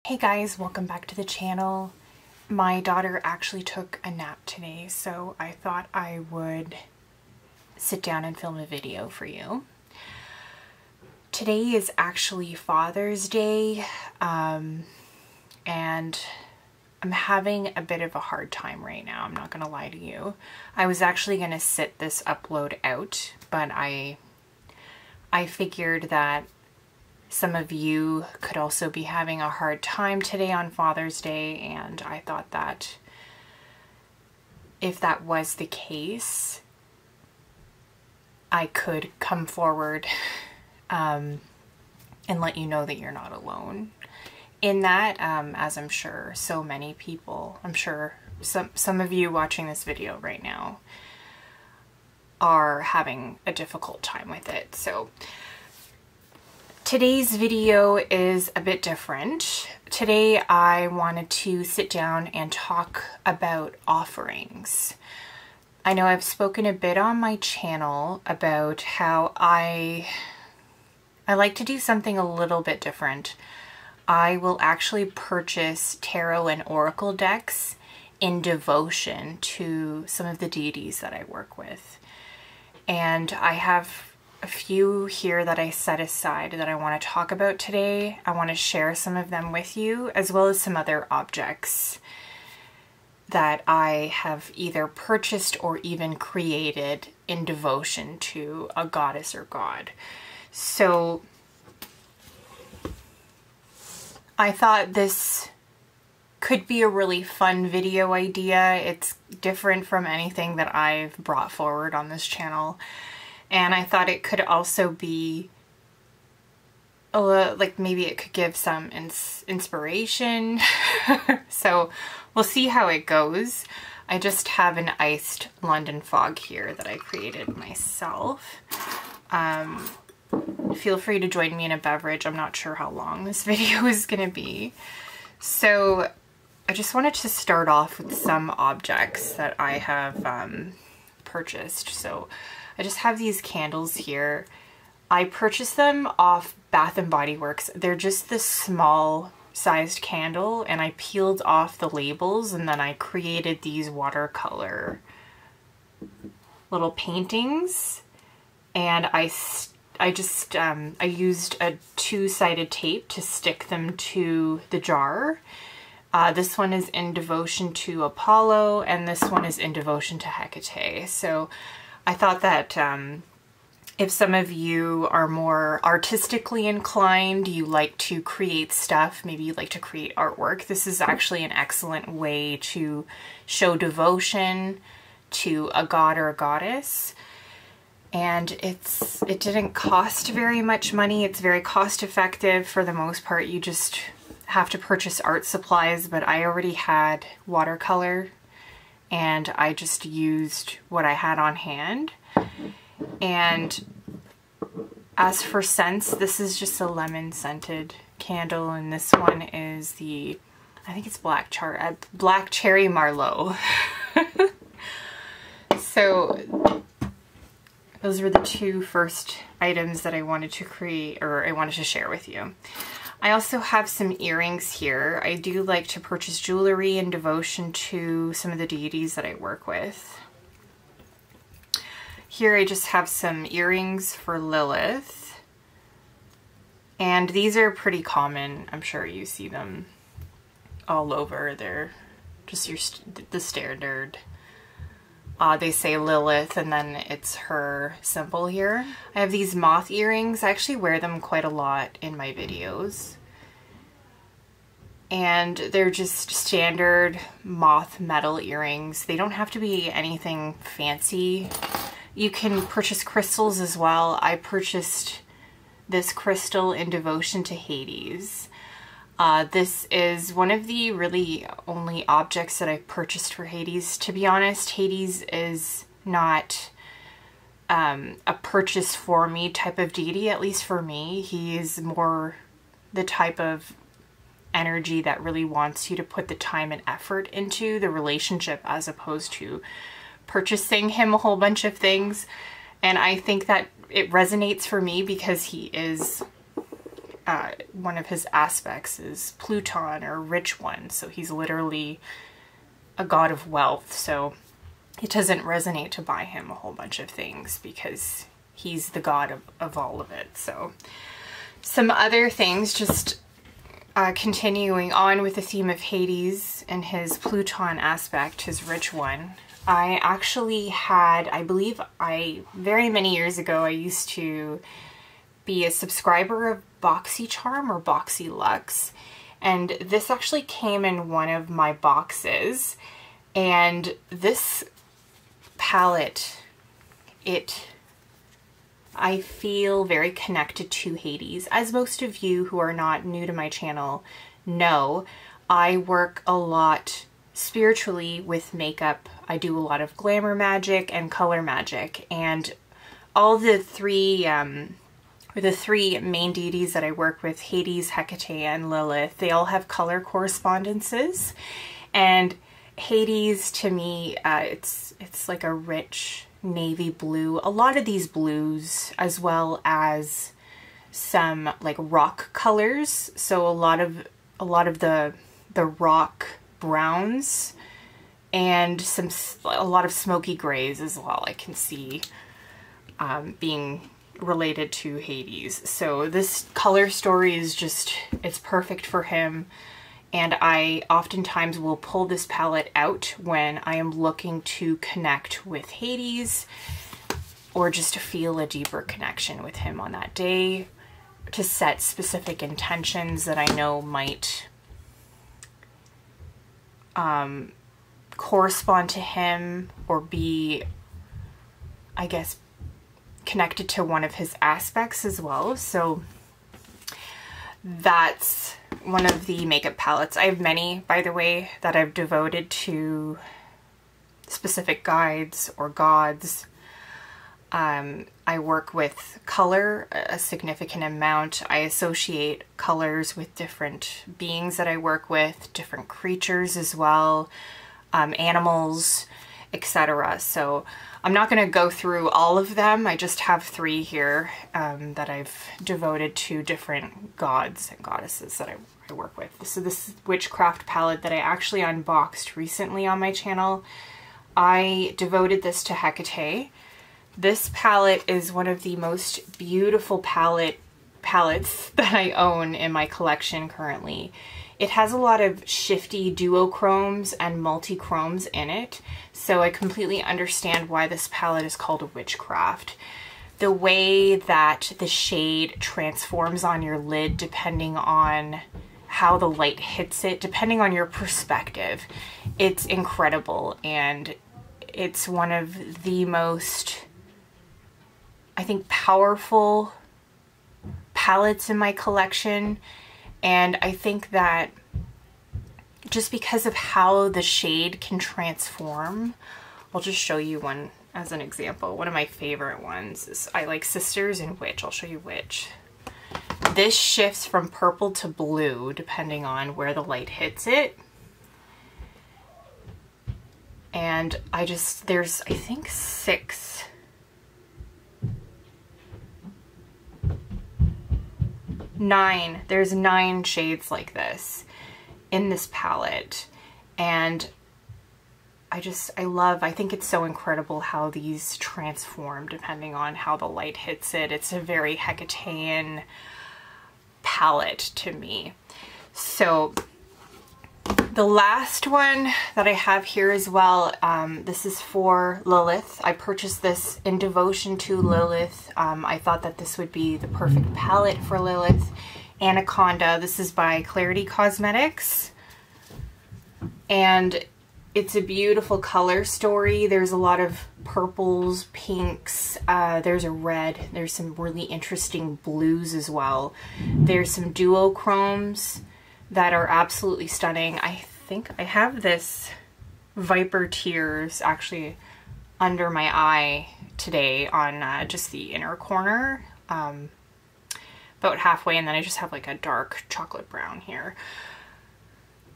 Hey guys, welcome back to the channel. My daughter actually took a nap today, so I thought I would sit down and film a video for you. Today is actually Father's Day, and I'm having a bit of a hard time right now, I'm not gonna lie to you. I was actually gonna sit this upload out, but I figured that some of you could also be having a hard time today on Father's Day, and I thought that if that was the case, I could come forward and let you know that you're not alone in that, as I'm sure so many people, I'm sure some of you watching this video right now are having a difficult time with it. So today's video is a bit different. Today I wanted to sit down and talk about offerings. I know I've spoken a bit on my channel about how I like to do something a little bit different. I will actually purchase tarot and oracle decks in devotion to some of the deities that I work with. And I have a few here that I set aside that I want to talk about today. I want to share some of them with you, as well as some other objects that I have either purchased or even created in devotion to a goddess or god. So I thought this could be a really fun video idea. It's different from anything that I've brought forward on this channel. And I thought it could also be, like maybe it could give some inspiration. So we'll see how it goes. I just have an iced London fog here that I created myself. Feel free to join me in a beverage. I'm not sure how long this video is going to be. So I just wanted to start off with some objects that I have purchased. So I just have these candles here. I purchased them off Bath & Body Works. They're just this small sized candle, and I peeled off the labels and then I created these watercolor little paintings, and I used a two-sided tape to stick them to the jar. This one is in devotion to Apollo, and this one is in devotion to Hecate. So I thought that if some of you are more artistically inclined, you like to create stuff, maybe you like to create artwork, this is actually an excellent way to show devotion to a god or a goddess. And it didn't cost very much money. It's very cost effective for the most part. You just have to purchase art supplies, but I already had watercolor and I just used what I had on hand. And as for scents, this is just a lemon scented candle, and this one is the, I think it's black cherry Marlowe. So those were the two first items that I wanted to create, or I wanted to share with you. I also have some earrings here. I do like to purchase jewelry in devotion to some of the deities that I work with. Here I just have some earrings for Lilith. And these are pretty common. I'm sure you see them all over. They're just the standard. They say Lilith and then it's her symbol here. I have these moth earrings. I actually wear them quite a lot in my videos. And they're just standard moth metal earrings. They don't have to be anything fancy. You can purchase crystals as well. I purchased this crystal in devotion to Hades. This is one of the really only objects that I purchased for Hades. To be honest, Hades is not a purchase for me type of deity, at least for me. He is more the type of energy that really wants you to put the time and effort into the relationship as opposed to purchasing him a whole bunch of things. And I think that it resonates for me because he is one of his aspects is Pluton, or rich one, so he's literally a god of wealth, so it doesn't resonate to buy him a whole bunch of things because he's the god of all of it. So some other things, just continuing on with the theme of Hades and his Pluton aspect, his rich one. I actually had, I believe very many years ago, I used to be a subscriber of BoxyCharm or BoxyLux, and this actually came in one of my boxes, and this palette, I feel very connected to Hades. As most of you who are not new to my channel know, I work a lot spiritually with makeup. I do a lot of glamour magic and color magic, and all the three main deities that I work with, Hades, Hecate, and Lilith, they all have color correspondences. And Hades, to me, it's like a rich navy blue. A lot of these blues, as well as some like rock colors. So a lot of the rock browns, and a lot of smoky grays as well, I can see being related to Hades. So this color story is just, it's perfect for him. And I oftentimes will pull this palette out when I am looking to connect with Hades, or just to feel a deeper connection with him on that day, to set specific intentions that I know might correspond to him, or be, I guess, connected to one of his aspects as well. So that's one of the makeup palettes. I have many, by the way, that I've devoted to specific guides or gods. I work with color a significant amount. I associate colors with different beings that I work with, different creatures as well, animals, etc. So I'm not going to go through all of them. I just have 3 here that I've devoted to different gods and goddesses that I work with. So this Witchcraft palette that I actually unboxed recently on my channel, I devoted this to Hecate. This palette is one of the most beautiful palettes that I own in my collection currently. It has a lot of shifty duochromes and multi-chromes in it, so I completely understand why this palette is called Witchcraft. The way that the shade transforms on your lid depending on how the light hits it, depending on your perspective, it's incredible, and it's one of the most, I think, powerful palettes in my collection. And I think that just because of how the shade can transform, I'll just show you one as an example. One of my favorite ones is, I like Sisters and Witch. I'll show you Witch. This shifts from purple to blue depending on where the light hits it. And there's, I think, 9. There's 9 shades like this in this palette, and I think it's so incredible how these transform depending on how the light hits it. It's a very Hecatean palette to me. So the last one that I have here as well, this is for Lilith. I purchased this in devotion to Lilith. I thought that this would be the perfect palette for Lilith. Anaconda. This is by Klarity Cosmetics. And it's a beautiful color story. There's a lot of purples, pinks, there's a red, there's some really interesting blues as well. There's some duochromes that are absolutely stunning. I think I have this Viper Tears actually under my eye today on just the inner corner, about halfway, and then I just have like a dark chocolate brown here.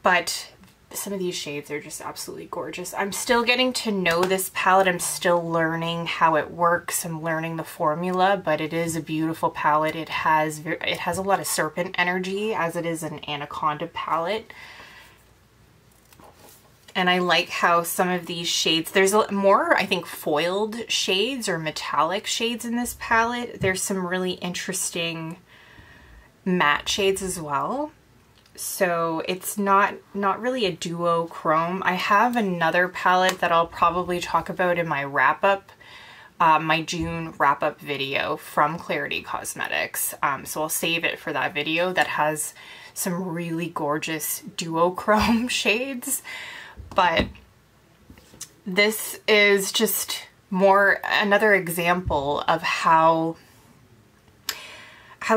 But some of these shades are just absolutely gorgeous. I'm still getting to know this palette. I'm still learning how it works. I'm learning the formula, but it is a beautiful palette. It has a lot of serpent energy, as it is an Anaconda palette. And I like how some of these shades, there's more, I think, foiled shades or metallic shades in this palette. There's some really interesting matte shades as well. So it's not really a duochrome. I have another palette that I'll probably talk about in my wrap-up, my June wrap-up video from Klarity Cosmetics. So I'll save it for that video that has some really gorgeous duochrome shades. But this is just another example of how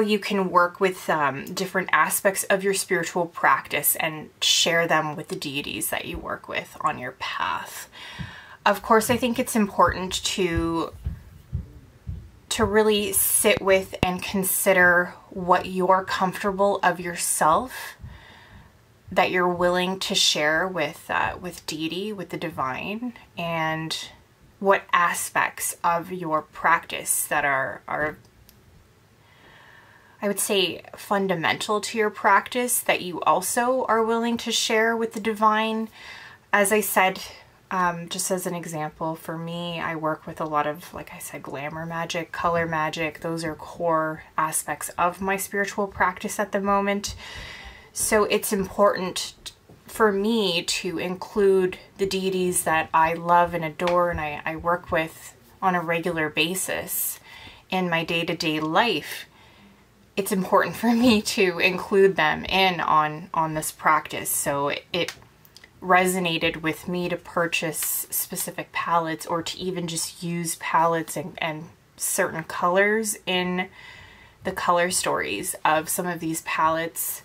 you can work with different aspects of your spiritual practice and share them with the deities that you work with on your path. Of course, I think it's important to really sit with and consider what you're comfortable of yourself, that you're willing to share with deity, with the divine, and what aspects of your practice that are I would say fundamental to your practice that you also are willing to share with the divine. As I said, just as an example, for me, I work with a lot of, like I said, glamour magic, color magic. Those are core aspects of my spiritual practice at the moment. So it's important for me to include the deities that I love and adore and I work with on a regular basis in my day-to-day life. It's important for me to include them in on this practice. So it resonated with me to purchase specific palettes or to even just use palettes and certain colors in the color stories of some of these palettes.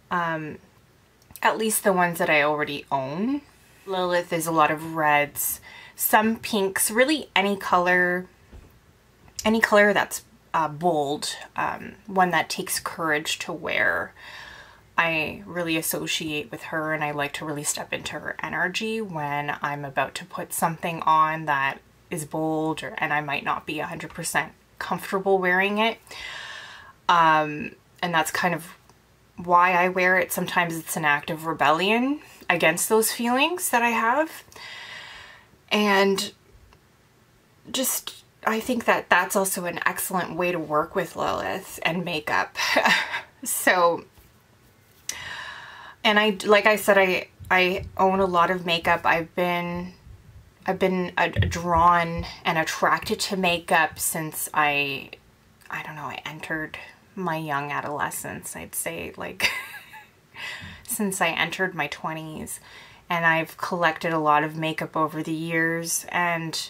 At least the ones that I already own. Lilith is a lot of reds, some pinks, really any color that's bold, one that takes courage to wear. I really associate with her, and I like to really step into her energy when I'm about to put something on that is bold and I might not be 100% comfortable wearing it. And that's kind of why I wear it. Sometimes it's an act of rebellion against those feelings that I have. And just, I think that that's also an excellent way to work with Lilith and makeup. So, and like I said, I own a lot of makeup. I've been drawn and attracted to makeup since I don't know, I entered my young adolescence, I'd say, like since I entered my 20s, and I've collected a lot of makeup over the years, and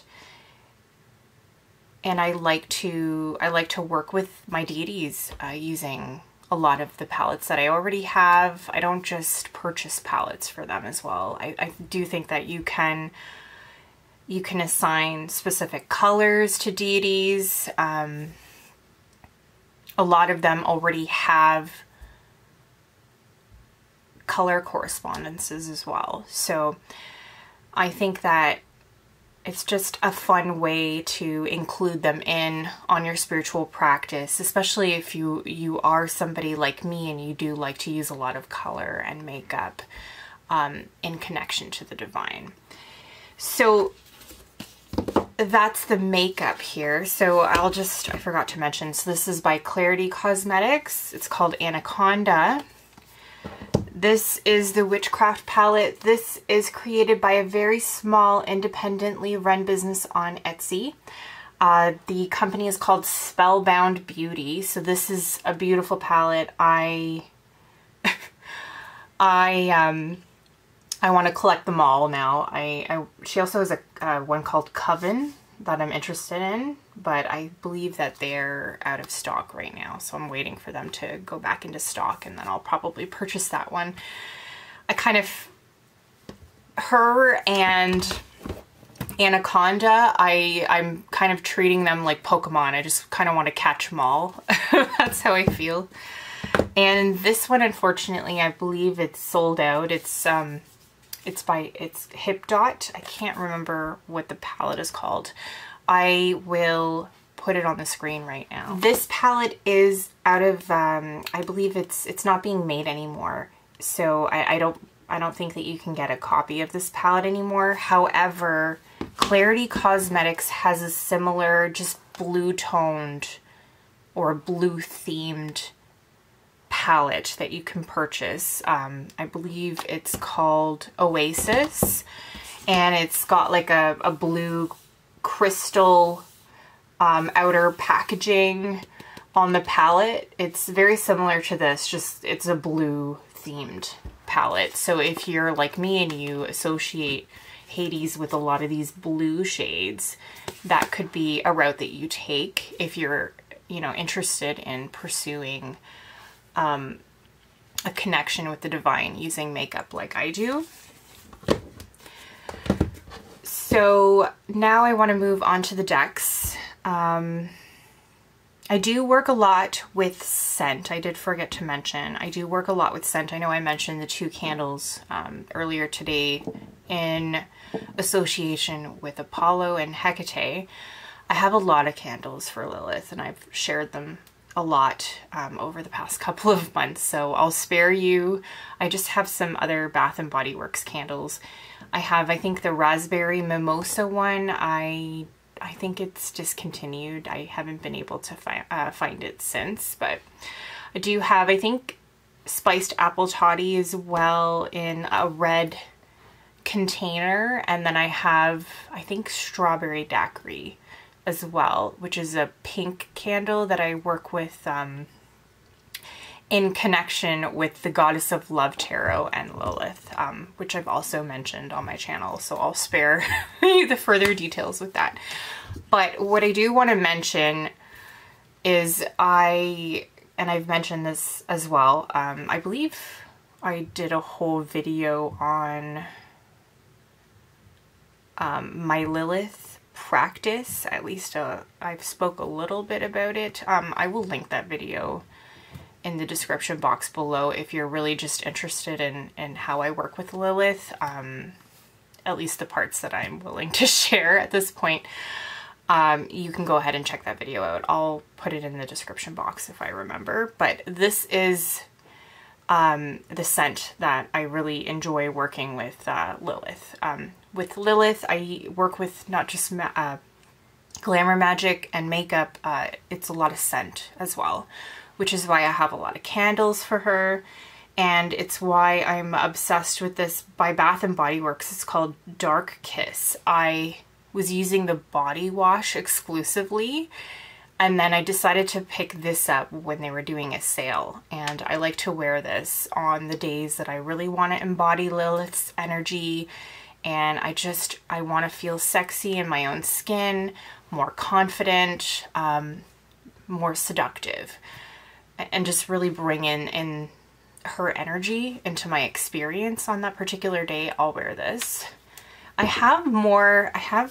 I like to work with my deities using a lot of the palettes that I already have. I don't just purchase palettes for them as well. I do think that you can assign specific colors to deities. A lot of them already have color correspondences as well. So I think that it's just a fun way to include them in on your spiritual practice, especially if you are somebody like me and you do like to use a lot of color and makeup in connection to the divine. So that's the makeup here. So I forgot to mention, so this is by Klarity Cosmetics. It's called Anaconda. This is the Witchcraft palette. This is created by a very small, independently run business on Etsy. The company is called Spellbound Beauty. So this is a beautiful palette. I want to collect them all now. She also has a one called Coven that I'm interested in, but I believe that they're out of stock right now, so I'm waiting for them to go back into stock, and then I'll probably purchase that one. Her and Anaconda, I'm kind of treating them like Pokemon. I just kind of want to catch them all. That's how I feel. And this one, unfortunately, I believe it's sold out. It's Hipdot. I can't remember what the palette is called. I will put it on the screen right now. This palette is out of, I believe it's not being made anymore. So I don't think that you can get a copy of this palette anymore. However, Klarity Cosmetics has a similar, just blue toned or blue themed palette that you can purchase. I believe it's called Oasis, and it's got like a blue crystal outer packaging on the palette. It's very similar to this, just it's a blue themed palette. So if you're like me and you associate Hades with a lot of these blue shades, that could be a route that you take if you're, you know, interested in pursuing a connection with the divine using makeup like I do. So now I want to move on to the decks. I do work a lot with scent. I did forget to mention, I do work a lot with scent. I know I mentioned the 2 candles earlier today in association with Apollo and Hecate. I have a lot of candles for Lilith, and I've shared them a lot over the past couple of months, so I'll spare you. I just have some other Bath & Body Works candles. I have, I think, the Raspberry Mimosa one. I think it's discontinued. I haven't been able to find it since, but I do have, I think, Spiced Apple Toddy as well in a red container, and then I have, I think, Strawberry Daiquiri as well, which is a pink candle that I work with in connection with the Goddess of Love Tarot and Lilith, which I've also mentioned on my channel, so I'll spare you the further details with that. But what I do want to mention is and I've mentioned this as well, I believe I did a whole video on my Lilith practice. At least I've spoke a little bit about it. I will link that video in the description box below if you're really just interested in how I work with Lilith, at least the parts that I'm willing to share at this point. You can go ahead and check that video out. I'll put it in the description box if I remember. But this is the scent that I really enjoy working with Lilith. With Lilith, I work with not just glamour magic and makeup, it's a lot of scent as well, which is why I have a lot of candles for her, and it's why I'm obsessed with this by Bath & Body Works. It's called Dark Kiss. I was using the body wash exclusively, and then I decided to pick this up when they were doing a sale, and I like to wear this on the days that I really want to embody Lilith's energy, and I want to feel sexy in my own skin, more confident, more seductive, and just really bring in her energy into my experience on that particular day. I'll wear this. I have more, I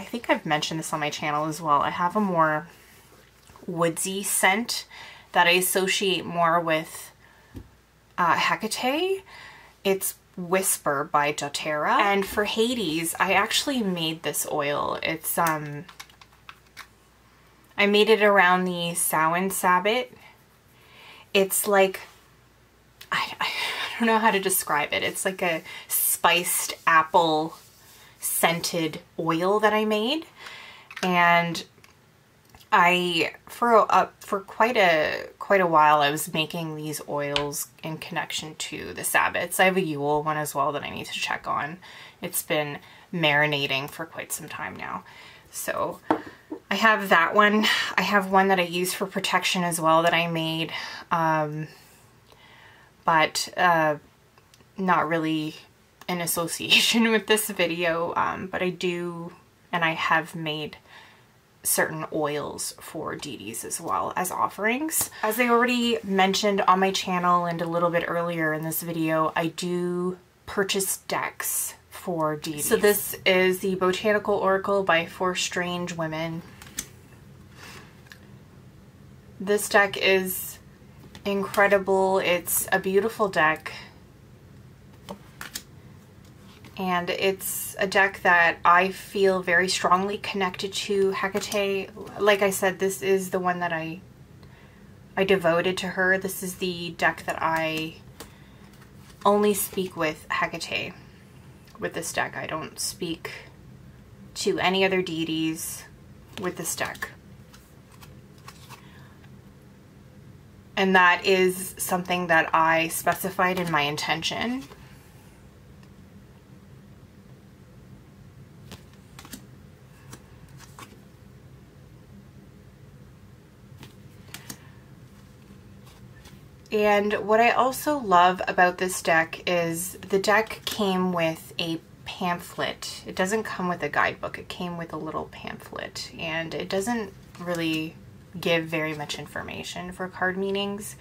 think I've mentioned this on my channel as well. I have a more woodsy scent that I associate more with Hecate. It's Whisper by doTERRA. And for Hades, I actually made this oil. It's I made it around the Samhain Sabbath. It's like, I don't know how to describe it. It's like a spiced apple scented oil that I made, and for quite a while I was making these oils in connection to the Sabbaths. I have a Yule one as well that I need to check on. It's been marinating for quite some time now. So I have that one. I have one that I use for protection as well that I made, but not really in association with this video, but I do, and I have made certain oils for deities as well as offerings. As I already mentioned on my channel and a little bit earlier in this video, I do purchase decks for deities. So this is the Botanical Oracle by Four Strange Women. This deck is incredible. It's a beautiful deck. And it's a deck that I feel very strongly connected to Hecate. Like I said, this is the one that I devoted to her. This is the deck that I only speak with Hecate with this deck. I don't speak to any other deities with this deck. And that is something that I specified in my intention. And what I also love about this deck is the deck came with a pamphlet. It doesn't come with a guidebook. It came with a little pamphlet, and it doesn't really give very much information for card meanings.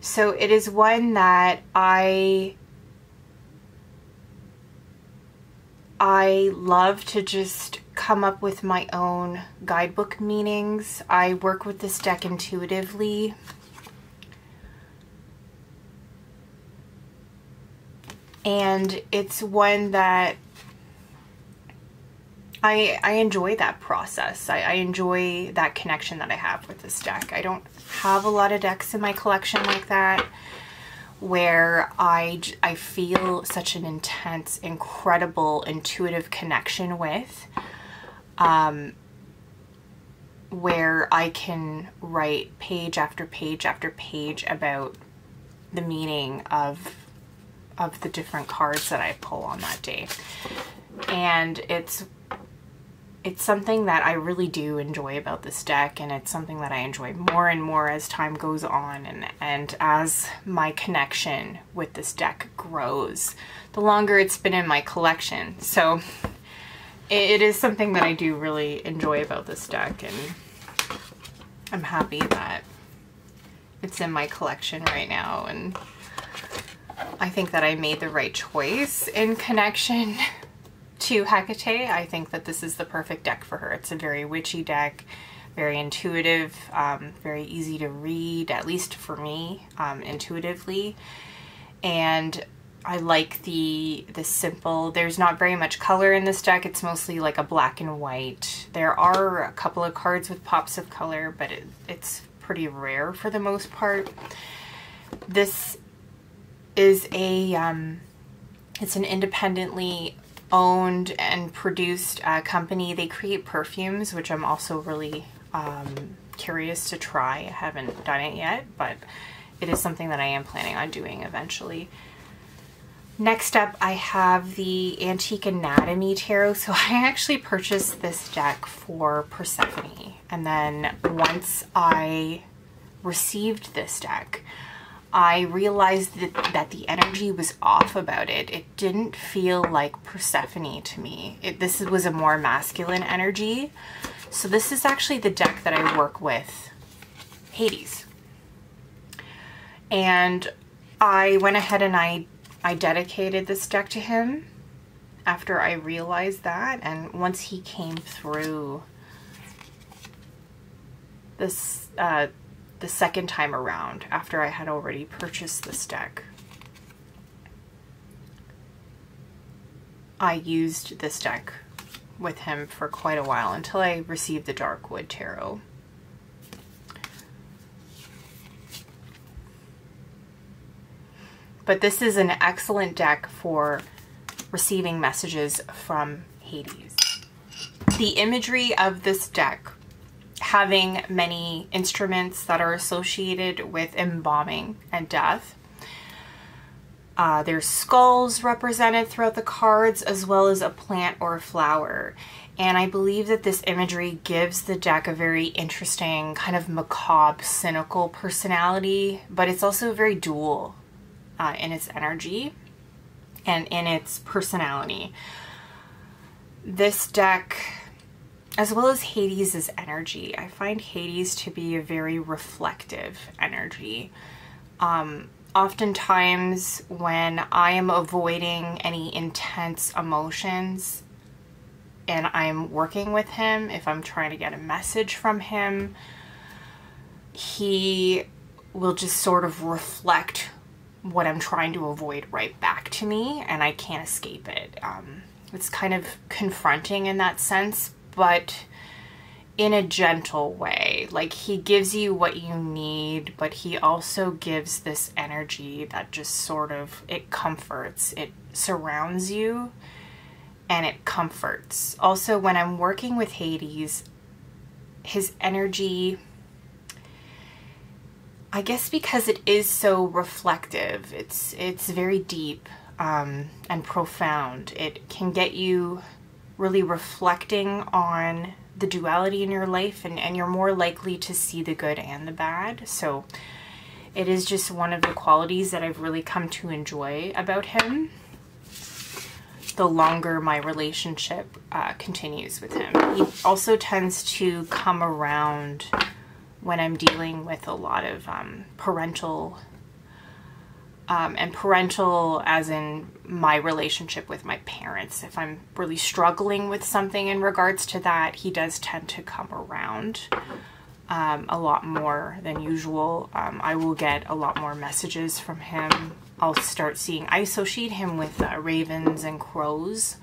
So it is one that I love to just come up with my own guidebook meanings. I work with this deck intuitively. And it's one that I enjoy that process. I enjoy that connection that I have with this deck. I don't have a lot of decks in my collection like that where I feel such an intense, incredible, intuitive connection with, where I can write page after page after page about the meaning of the different cards that I pull on that day. And it's something that I really do enjoy about this deck, and it's something that I enjoy more and more as time goes on, and as my connection with this deck grows, the longer it's been in my collection. So it is something that I do really enjoy about this deck, and I'm happy that it's in my collection right now, and I think that I made the right choice in connection to Hecate. I think that this is the perfect deck for her. It's a very witchy deck, very intuitive, very easy to read, at least for me, intuitively. And I like the simple, there's not very much color in this deck. It's mostly like a black and white. There are a couple of cards with pops of color, but it's pretty rare for the most part. This is it's an independently owned and produced company. They create perfumes, which I'm also really curious to try. I haven't done it yet, but it is something that I am planning on doing eventually. Next up, I have the Antique Anatomy Tarot. So I actually purchased this deck for Persephone, and then once I received this deck, I realized that the energy was off about it. It didn't feel like Persephone to me. This was a more masculine energy. So this is actually the deck that I work with Hades. And I went ahead and I dedicated this deck to him after I realized that. And once he came through this, the second time around, after I had already purchased this deck, I used this deck with him for quite a while until I received the Darkwood Tarot. But this is an excellent deck for receiving messages from Hades. The imagery of this deck, having many instruments that are associated with embalming and death. There's skulls represented throughout the cards, as well as a plant or a flower. And I believe that this imagery gives the deck a very interesting, kind of macabre, cynical personality, but it's also very dual in its energy and in its personality. This deck, as well as Hades' energy, I find Hades to be a very reflective energy. Oftentimes when I am avoiding any intense emotions and I'm working with him, if I'm trying to get a message from him, he will just sort of reflect what I'm trying to avoid right back to me, and I can't escape it. It's kind of confronting in that sense, but in a gentle way. Like, he gives you what you need, but he also gives this energy that just sort of, it comforts, it surrounds you, and it comforts. Also, when I'm working with Hades, his energy, I guess because it is so reflective, it's very deep and profound. It can get you really reflecting on the duality in your life, and you're more likely to see the good and the bad. So it is just one of the qualities that I've really come to enjoy about him the longer my relationship continues with him. He also tends to come around when I'm dealing with a lot of parental, and parental as in my relationship with my parents. If I'm really struggling with something in regards to that, he does tend to come around a lot more than usual. I will get a lot more messages from him. I'll start seeing, I associate him with ravens and crows,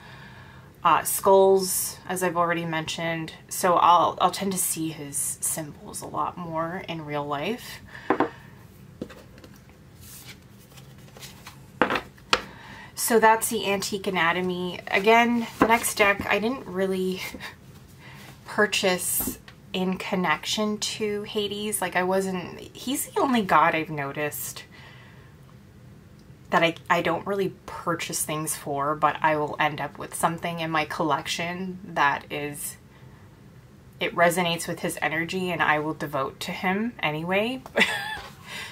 skulls, as I've already mentioned. So I'll tend to see his symbols a lot more in real life. So that's the Antique Anatomy. Again, the next deck I didn't really purchase in connection to Hades. Like, he's the only god I've noticed that I don't really purchase things for, but I will end up with something in my collection that it resonates with his energy, and I will devote to him anyway.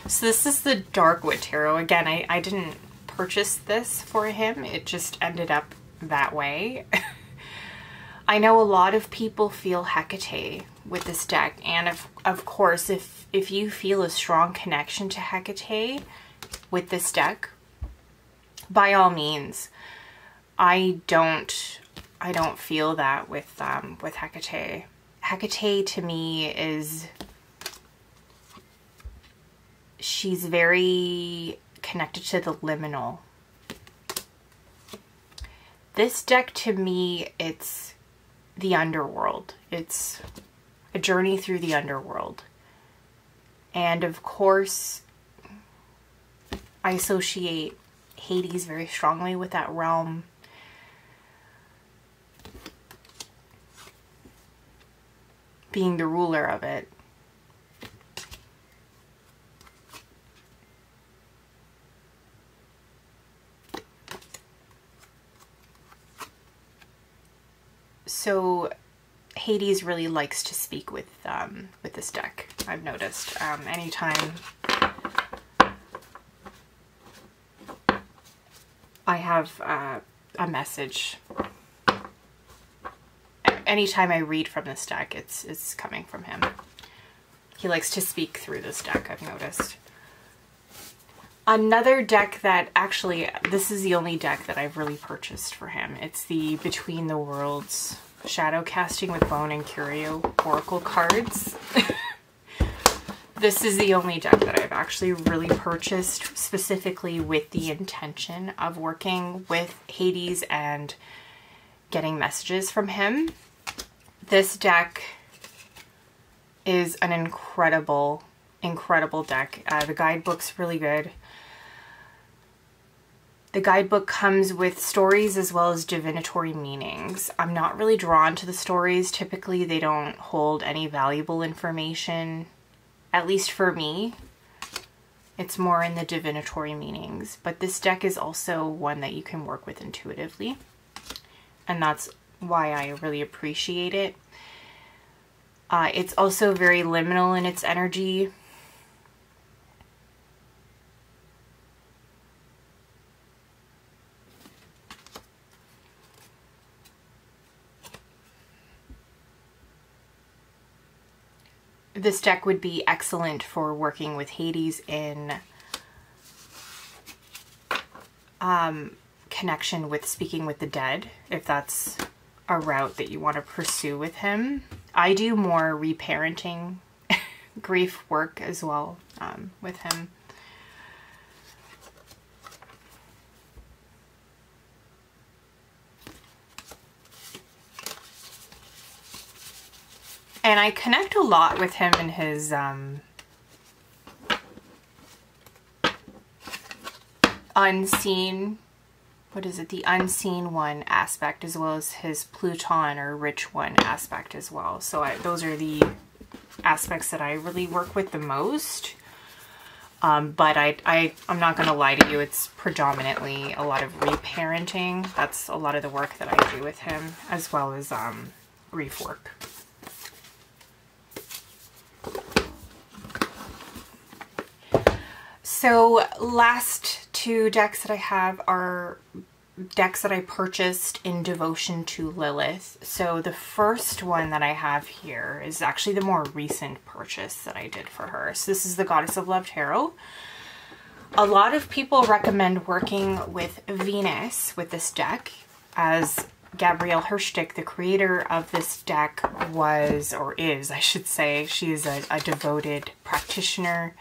So this is the Darkwood Tarot. Again, I didn't purchase this for him. It just ended up that way. I know a lot of people feel Hecate with this deck, and of course, if you feel a strong connection to Hecate with this deck, by all means. I don't feel that with Hecate. Hecate to me she's very connected to the liminal. This deck to me, it's the underworld. It's a journey through the underworld. And of course, I associate Hades very strongly with that realm. Being the ruler of it. So Hades really likes to speak with this deck, I've noticed. Anytime I have a message, anytime I read from this deck, it's coming from him. He likes to speak through this deck, I've noticed. Another deck that, actually, this is the only deck that I've really purchased for him. It's the Between the Worlds Shadow Casting with Bone and Curio Oracle cards. This is the only deck that I've actually really purchased specifically with the intention of working with Hades and getting messages from him. This deck is an incredible, incredible deck. The guidebook's really good. The guidebook comes with stories as well as divinatory meanings. I'm not really drawn to the stories. Typically, they don't hold any valuable information. At least for me, it's more in the divinatory meanings. But this deck is also one that you can work with intuitively. And that's why I really appreciate it. It's also very liminal in its energy. This deck would be excellent for working with Hades in connection with speaking with the dead, if that's a route that you want to pursue with him. I do more reparenting grief work as well. with him. And I connect a lot with him in his unseen, what is it, the unseen one aspect, as well as his Pluton or rich one aspect as well. So those are the aspects that I really work with the most. But I'm not going to lie to you, it's predominantly a lot of reparenting. That's a lot of the work that I do with him, as well as reef work. So last two decks that I have are decks that I purchased in devotion to Lilith. So the first one that I have here is actually the more recent purchase that I did for her. So this is the Goddess of Love Tarot. A lot of people recommend working with Venus with this deck, as Gabrielle Hirschtick, the creator of this deck, was, or is, I should say, she is a devoted practitioner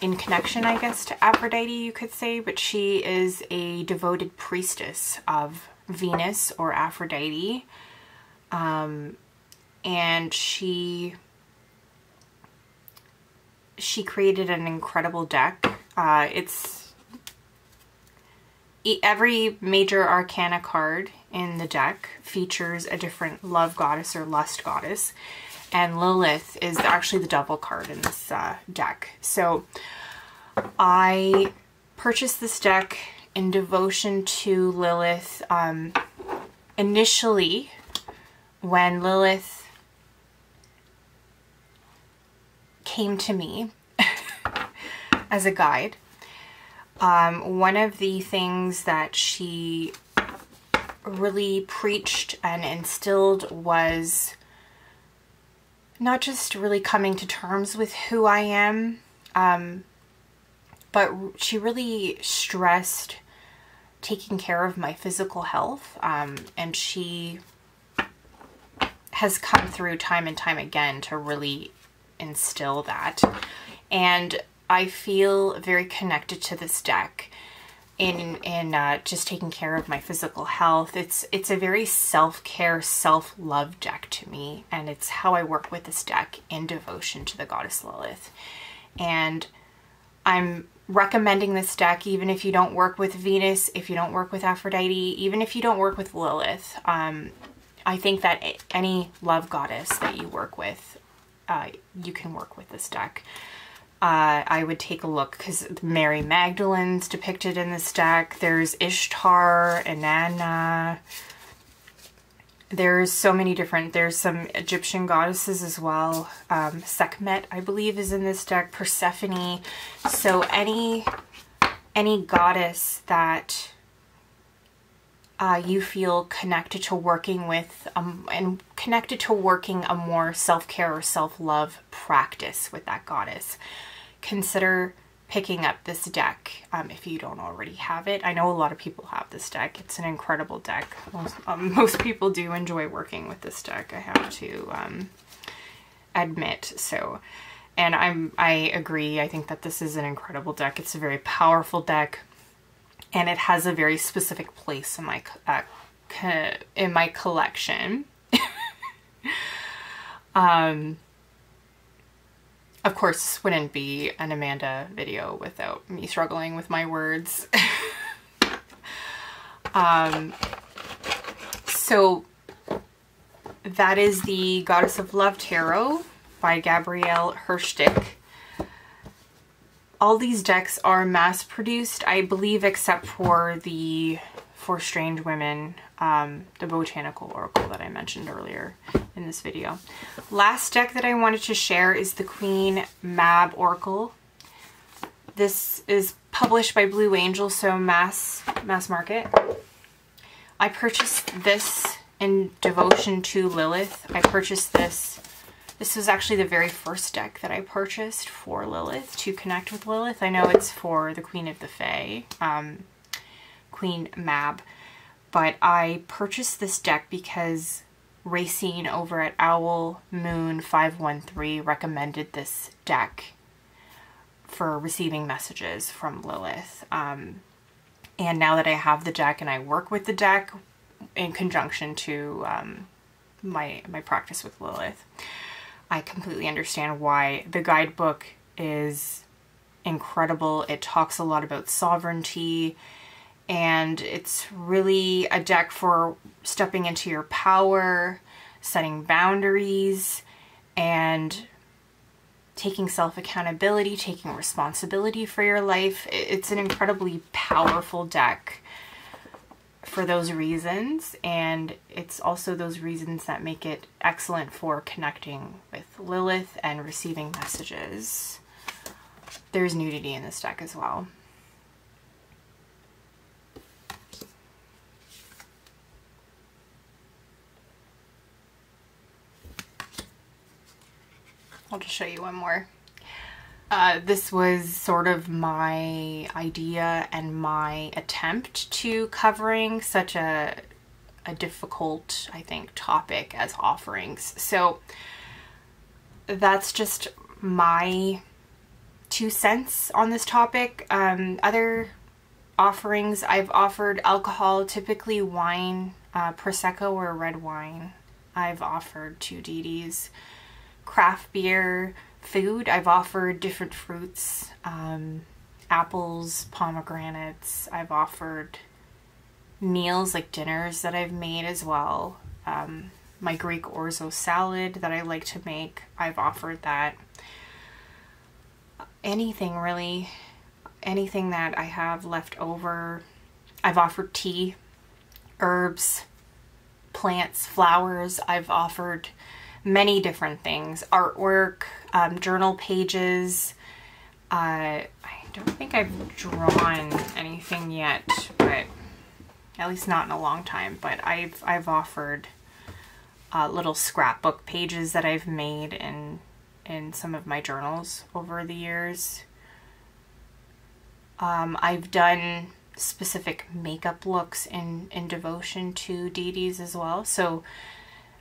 in connection, I guess, to Aphrodite, you could say, but she is a devoted priestess of Venus or Aphrodite, and she created an incredible deck. Every major arcana card in the deck features a different love goddess or lust goddess, and Lilith is actually the double card in this deck. So I purchased this deck in devotion to Lilith. Initially, when Lilith came to me as a guide, one of the things that she really preached and instilled was not just really coming to terms with who I am, but she really stressed taking care of my physical health, and she has come through time and time again to really instill that. And I feel very connected to this deck in just taking care of my physical health. It's a very self-care, self-love deck to me, and it's how I work with this deck in devotion to the goddess Lilith. And I'm recommending this deck even if you don't work with Venus, if you don't work with Aphrodite, even if you don't work with Lilith. I think that any love goddess that you work with, you can work with this deck. I would take a look, because Mary Magdalene's depicted in this deck. There's Ishtar, Inanna. There's so many different, there's some Egyptian goddesses as well. Sekhmet, I believe, is in this deck. Persephone. So any goddess that you feel connected to working with, and connected to working a more self-care or self-love practice with that goddess, consider picking up this deck if you don't already have it. I know a lot of people have this deck. It's an incredible deck. Most people do enjoy working with this deck, I have to admit. So, and I agree. I think that this is an incredible deck. It's a very powerful deck, and it has a very specific place in my collection. Of course, this wouldn't be an Amanda video without me struggling with my words. So that is the Goddess of Love Tarot by Gabrielle Hirschtick. All these decks are mass-produced, I believe, except for the For Strange Women, the Botanical Oracle that I mentioned earlier in this video. Last deck that I wanted to share is the Queen Mab Oracle. This is published by Blue Angel, so mass market. I purchased this in devotion to Lilith. I purchased this. This was actually the very first deck that I purchased for Lilith, to connect with Lilith. I know it's for the Queen of the Fae, Queen Mab, but I purchased this deck because Racine over at Owl Moon 513 recommended this deck for receiving messages from Lilith. And now that I have the deck and I work with the deck in conjunction to my practice with Lilith, I completely understand why. The guidebook is incredible. It talks a lot about sovereignty, and it's really a deck for stepping into your power, setting boundaries, and taking self-accountability, taking responsibility for your life. It's an incredibly powerful deck for those reasons, and it's also those reasons that make it excellent for connecting with Lilith and receiving messages. There's nudity in this deck as well. I'll just show you one more. This was sort of my idea and my attempt to covering such a difficult, I think, topic as offerings. So that's just my 2 cents on this topic. Other offerings, I've offered alcohol, typically wine, Prosecco or red wine. I've offered to deities. Craft beer, food, I've offered different fruits, apples, pomegranates. I've offered meals like dinners that I've made as well. My Greek orzo salad that I like to make, I've offered that. Anything really, anything that I have left over. I've offered tea, herbs, plants, flowers. I've offered many different things, artwork, journal pages. I don't think I've drawn anything yet, but at least not in a long time. But I've offered little scrapbook pages that I've made in some of my journals over the years. I've done specific makeup looks in devotion to deities as well. So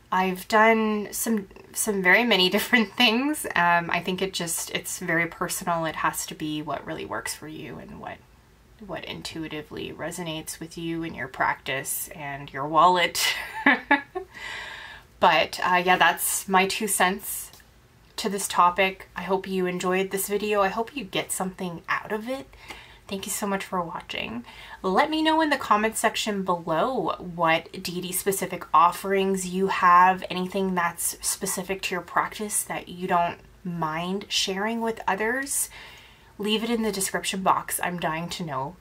I've done some very many different things. I think it's very personal. It has to be what really works for you and what intuitively resonates with you in your practice and your wallet. But yeah, that's my 2 cents to this topic. I hope you enjoyed this video. I hope you get something out of it. Thank you so much for watching. Let me know in the comment section below what deity specific offerings you have, anything that's specific to your practice that you don't mind sharing with others. Leave it in the description box. I'm dying to know.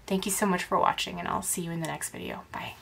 Thank you so much for watching, and I'll see you in the next video. Bye.